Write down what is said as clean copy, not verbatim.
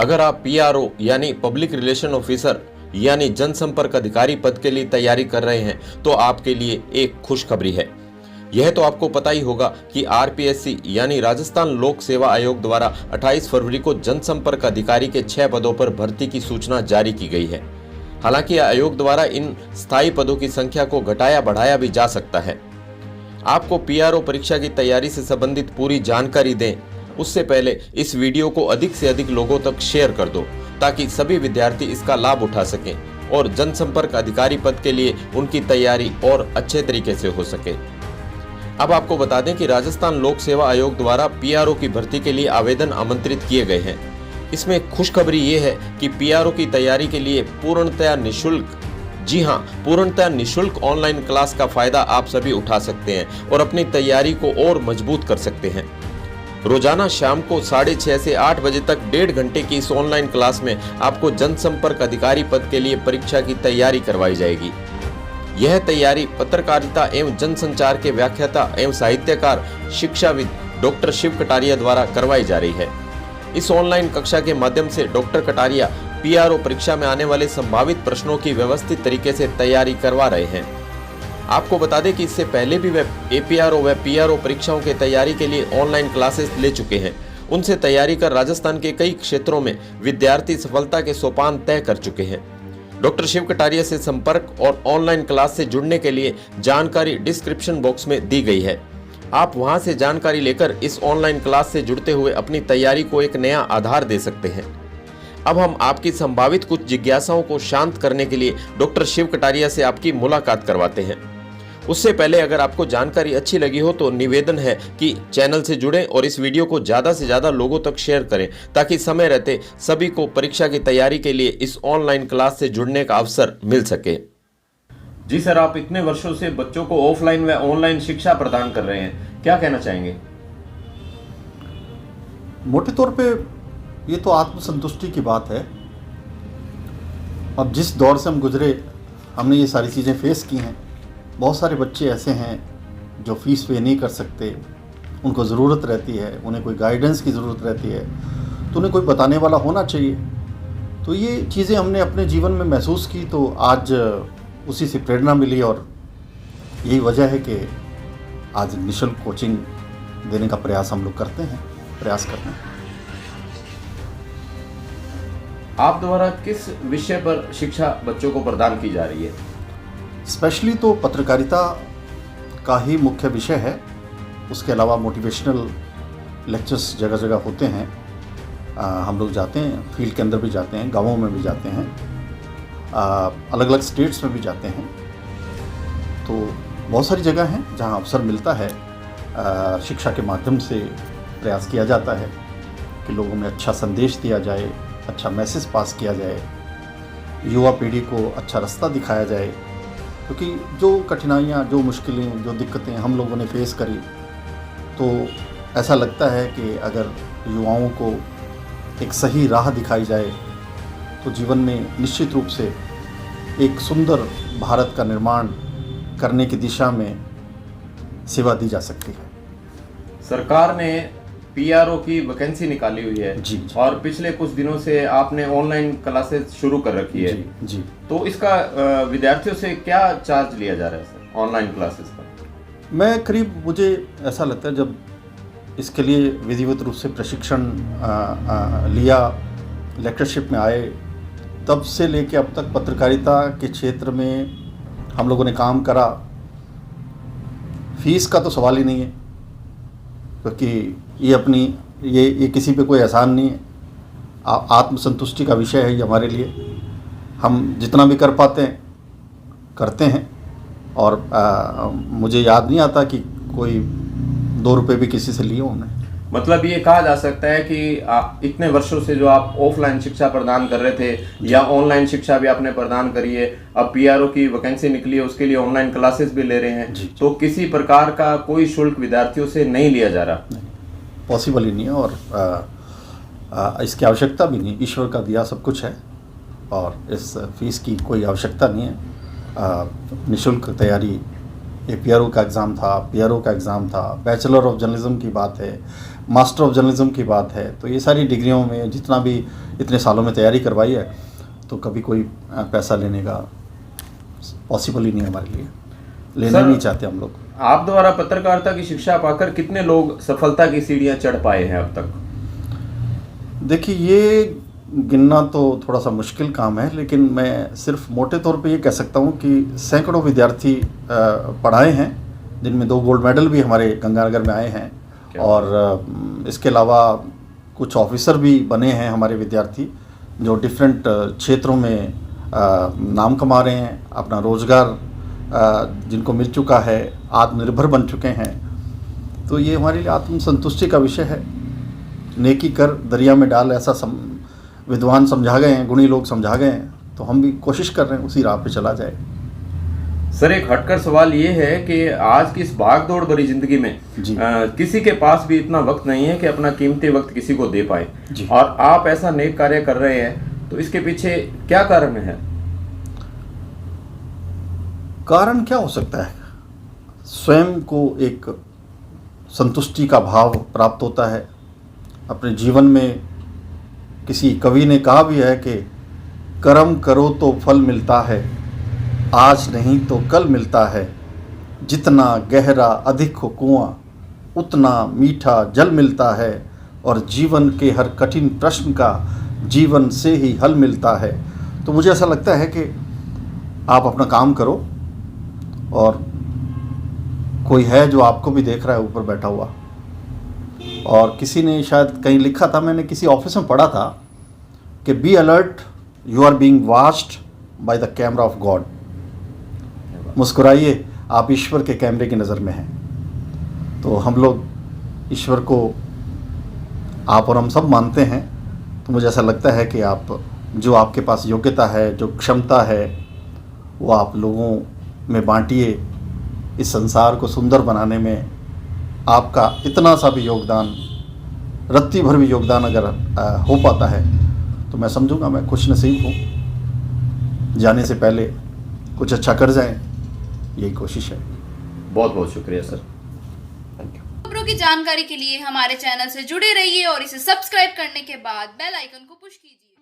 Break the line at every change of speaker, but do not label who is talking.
अगर आप पीआरओ यानी पब्लिक रिलेशन ऑफिसर यानी जनसंपर्क अधिकारी पद के लिए तैयारी कर रहे हैं तो आपके लिए एक खुशखबरी है। यह तो आपको पता ही होगा कि आरपीएससी यानी राजस्थान लोक सेवा आयोग द्वारा 28 फरवरी को जनसंपर्क अधिकारी के 6 पदों पर भर्ती की सूचना जारी की गई है। हालांकि आयोग द्वारा इन स्थायी पदों की संख्या को घटाया बढ़ाया भी जा सकता है। आपको पीआरओ परीक्षा की तैयारी से संबंधित पूरी जानकारी दें उससे पहले इस वीडियो को अधिक से अधिक लोगों तक शेयर कर दो ताकि सभी विद्यार्थी इसका लाभ उठा सकें और जनसंपर्क अधिकारी पद के लिए उनकी तैयारी और अच्छे तरीके से हो सके। अब आपको बता दें कि राजस्थान लोक सेवा आयोग द्वारा पीआरओ की भर्ती के लिए आवेदन आमंत्रित किए गए हैं। इसमें खुशखबरी ये है कि पीआरओ की तैयारी के लिए पूर्णतया निःशुल्क, जी हां, पूर्णतः निःशुल्क ऑनलाइन क्लास का फायदा आप सभी उठा सकते हैं और अपनी तैयारी को और मजबूत कर सकते हैं। रोजाना शाम को 6:30 से 8 बजे तक 1.5 घंटे की इस ऑनलाइन क्लास में आपको जनसंपर्क अधिकारी पद के लिए परीक्षा की तैयारी करवाई जाएगी। यह तैयारी पत्रकारिता एवं जनसंचार के व्याख्याता एवं साहित्यकार शिक्षाविद डॉक्टर शिव कटारिया द्वारा करवाई जा रही है। इस ऑनलाइन कक्षा के माध्यम से डॉक्टर कटारिया पीआरओ परीक्षा में आने वाले संभावित प्रश्नों की व्यवस्थित तरीके से तैयारी करवा रहे हैं। आपको बता दें कि इससे पहले भी वे एपीआरओ व पीआरओ परीक्षाओं की तैयारी के लिए ऑनलाइन क्लासेस ले चुके हैं। उनसे तैयारी कर राजस्थान के कई क्षेत्रों में विद्यार्थी सफलता के सोपान तय कर चुके हैं। डॉक्टर शिव कटारिया से संपर्क और ऑनलाइन क्लास से जुड़ने के लिए जानकारी डिस्क्रिप्शन बॉक्स में दी गई है। आप वहां से जानकारी लेकर इस ऑनलाइन क्लास से जुड़ते हुए अपनी तैयारी को एक नया आधार दे सकते हैं। अब हम आपकी संभावित कुछ जिज्ञासाओं को शांत करने के लिए डॉक्टर शिव कटारिया से आपकी मुलाकात करवाते हैं। उससे पहले अगर आपको जानकारी अच्छी लगी हो तो निवेदन है कि चैनल से जुड़ें और इस वीडियो को ज़्यादा से ज़्यादा लोगों तक शेयर करें ताकि समय रहते सभी को परीक्षा की तैयारी के लिए इस ऑनलाइन क्लास से जुड़ने का अवसर मिल सके। जी सर, आप इतने वर्षों से बच्चों को ऑफलाइन व ऑनलाइन शिक्षा प्रदान कर रहे हैं, क्या कहना चाहेंगे?
मोटे तौर पे ये तो आत्मसंतुष्टि की बात है। अब जिस दौर से हम गुजरे हमने ये सारी चीज़ें फेस की हैं। बहुत सारे बच्चे ऐसे हैं जो फीस पे नहीं कर सकते, उनको ज़रूरत रहती है, उन्हें कोई गाइडेंस की ज़रूरत रहती है, तो उन्हें कोई बताने वाला होना चाहिए। तो ये चीज़ें हमने अपने जीवन में महसूस की तो आज उसी से प्रेरणा मिली और यही वजह है कि आज निःशुल्क कोचिंग देने का प्रयास हम लोग करते हैं।
आप द्वारा किस विषय पर शिक्षा बच्चों को प्रदान की जा रही है?
स्पेशली तो पत्रकारिता का ही मुख्य विषय है। उसके अलावा मोटिवेशनल लेक्चर्स जगह जगह होते हैं। हम लोग जाते हैं, फील्ड के अंदर भी जाते हैं, गांवों में भी जाते हैं, अलग अलग स्टेट्स में भी जाते हैं। तो बहुत सारी जगह हैं जहां अवसर मिलता है। शिक्षा के माध्यम से प्रयास किया जाता है कि लोगों में अच्छा संदेश दिया जाए, अच्छा मैसेज पास किया जाए, युवा पीढ़ी को अच्छा रास्ता दिखाया जाए। क्योंकि जो कठिनाइयाँ, जो मुश्किलें, जो दिक्कतें हम लोगों ने फेस करी, तो ऐसा लगता है कि अगर युवाओं को एक सही राह दिखाई जाए तो जीवन में निश्चित रूप से एक सुंदर भारत का निर्माण करने की दिशा में सेवा दी जा सकती है।
सरकार ने पीआरओ की वैकेंसी निकाली हुई है
जी।
और पिछले कुछ दिनों से आपने ऑनलाइन क्लासेस शुरू कर रखी है
जी।
तो इसका विद्यार्थियों से क्या चार्ज लिया जा रहा है सर ऑनलाइन क्लासेस का?
मैं करीब, मुझे ऐसा लगता है जब इसके लिए विधिवत रूप से प्रशिक्षण लिया, लेक्चरशिप में आए, तब से लेके अब तक पत्रकारिता के क्षेत्र में हम लोगों ने काम करा। फीस का तो सवाल ही नहीं है क्योंकि ये किसी पे कोई एहसान नहीं है। आत्मसंतुष्टि का विषय है ये हमारे लिए। हम जितना भी कर पाते हैं करते हैं और मुझे याद नहीं आता कि कोई 2 रुपये भी किसी से लिए होंगे।
मतलब ये कहा जा सकता है कि इतने वर्षों से जो आप ऑफलाइन शिक्षा प्रदान कर रहे थे या ऑनलाइन शिक्षा भी आपने प्रदान करी है, अब पीआरओ की वैकेंसी निकली है उसके लिए ऑनलाइन क्लासेस भी ले रहे हैं, तो किसी प्रकार का कोई शुल्क विद्यार्थियों से नहीं लिया जा रहा?
नहीं, पॉसिबल ही नहीं है और इसकी आवश्यकता भी नहीं। ईश्वर का दिया सब कुछ है और इस फीस की कोई आवश्यकता नहीं है। निःशुल्क तैयारी APRO का एग्ज़ाम था, PRO का एग्ज़ाम था, बैचलर ऑफ जर्नलिज्म की बात है, मास्टर ऑफ जर्नलिज्म की बात है। तो ये सारी डिग्रियों में जितना भी इतने सालों में तैयारी करवाई है, तो कभी कोई पैसा लेने का पॉसिबल ही नहीं है हमारे लिए, लेना नहीं चाहते हम लोग।
आप द्वारा पत्रकारिता की शिक्षा पाकर कितने लोग सफलता की सीढ़ियां चढ़ पाए हैं अब तक? देखिए,
ये गिनना तो थोड़ा सा मुश्किल काम है, लेकिन मैं सिर्फ मोटे तौर पे ये कह सकता हूँ कि सैकड़ों विद्यार्थी पढ़ाए हैं, जिनमें 2 गोल्ड मेडल भी हमारे गंगानगर में आए हैं। और इसके अलावा कुछ ऑफिसर भी बने हैं हमारे विद्यार्थी, जो डिफरेंट क्षेत्रों में नाम कमा रहे हैं, अपना रोज़गार जिनको मिल चुका है, आत्मनिर्भर बन चुके हैं। तो ये हमारे लिए आत्मसंतुष्टि का विषय है। नेकी कर दरिया में डाल, ऐसा विद्वान समझा गए हैं, गुणी लोग समझा गए हैं। तो हम भी कोशिश कर रहे हैं उसी राह पे चला जाए।
सर, एक हटकर सवाल ये है कि आज की इस भागदौड़ भरी जिंदगी में किसी के पास भी इतना वक्त नहीं है कि अपना कीमती वक्त किसी को दे पाए, और आप ऐसा नेक कार्य कर रहे हैं, तो इसके पीछे क्या कारण है?
कारण क्या हो सकता है? स्वयं को एक संतुष्टि का भाव प्राप्त होता है अपने जीवन में। किसी कवि ने कहा भी है कि कर्म करो तो फल मिलता है, आज नहीं तो कल मिलता है। जितना गहरा अधिक हो कुआं, उतना मीठा जल मिलता है। और जीवन के हर कठिन प्रश्न का जीवन से ही हल मिलता है। तो मुझे ऐसा लगता है कि आप अपना काम करो, और कोई है जो आपको भी देख रहा है ऊपर बैठा हुआ। और किसी ने शायद कहीं लिखा था, मैंने किसी ऑफिस में पढ़ा था कि be alert, you are being watched by the camera of God. मुस्कुराइए, आप ईश्वर के कैमरे की नज़र में हैं। तो हम लोग ईश्वर को, आप और हम सब मानते हैं। तो मुझे ऐसा लगता है कि आप, जो आपके पास योग्यता है, जो क्षमता है, वो आप लोगों में बांटिए। इस संसार को सुंदर बनाने में आपका इतना सा भी योगदान, रत्ती भर भी योगदान अगर हो पाता है, तो मैं समझूंगा मैं खुश नसीब हूँ। जाने से पहले कुछ अच्छा कर जाएं, यही कोशिश है।
बहुत बहुत शुक्रिया सर, थैंक यू।
खबरों की जानकारी के लिए हमारे चैनल से जुड़े रहिए और इसे सब्सक्राइब करने के बाद बेल आइकन को पुश कीजिए।